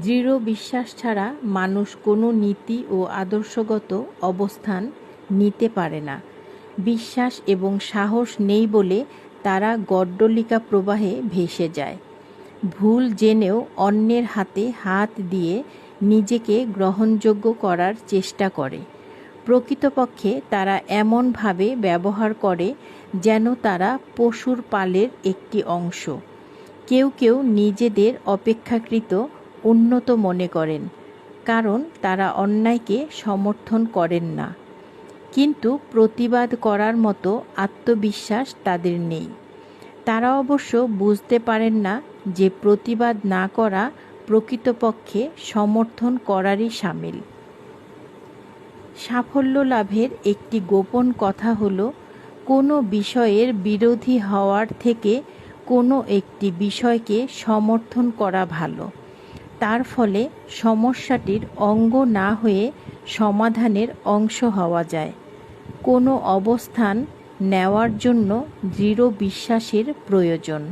দৃঢ় বিশ্বাস ছাড়া মানুষ কোনো নীতি ও আদর্শগত অবস্থান নিতে পারে না। বিশ্বাস এবং সাহস নেই বলে তারা গড্ডলিকা প্রবাহে ভেসে যায়। ভুল জেনেও অন্যের হাতে হাত দিয়ে নিজেকে গ্রহণযোগ্য করার চেষ্টা করে। প্রকৃতপক্ষে তারা এমনভাবে ব্যবহার করে যেন তারা পশুর পালের একটি অংশ। কেউ কেউ নিজেদের অপেক্ষাকৃত উন্নত মনে করেন, কারণ তারা অন্যায়কে সমর্থন করেন না, কিন্তু প্রতিবাদ করার মতো আত্মবিশ্বাস তাদের নেই। তারা অবশ্য বুঝতে পারেন না যে প্রতিবাদ না করা প্রকৃতপক্ষে সমর্থন করারই শামিল। সাফল্য লাভের একটি গোপন কথা হলো, কোনো বিষয়ের বিরোধী হওয়ার থেকে কোনো একটি বিষয়কে সমর্থন করা ভালো। তার ফলে সমস্যাটির অঙ্গ না হয়ে সমাধানের অংশ হওয়া যায়। কোনো অবস্থান নেওয়ার জন্য দৃঢ় বিশ্বাসের প্রয়োজন।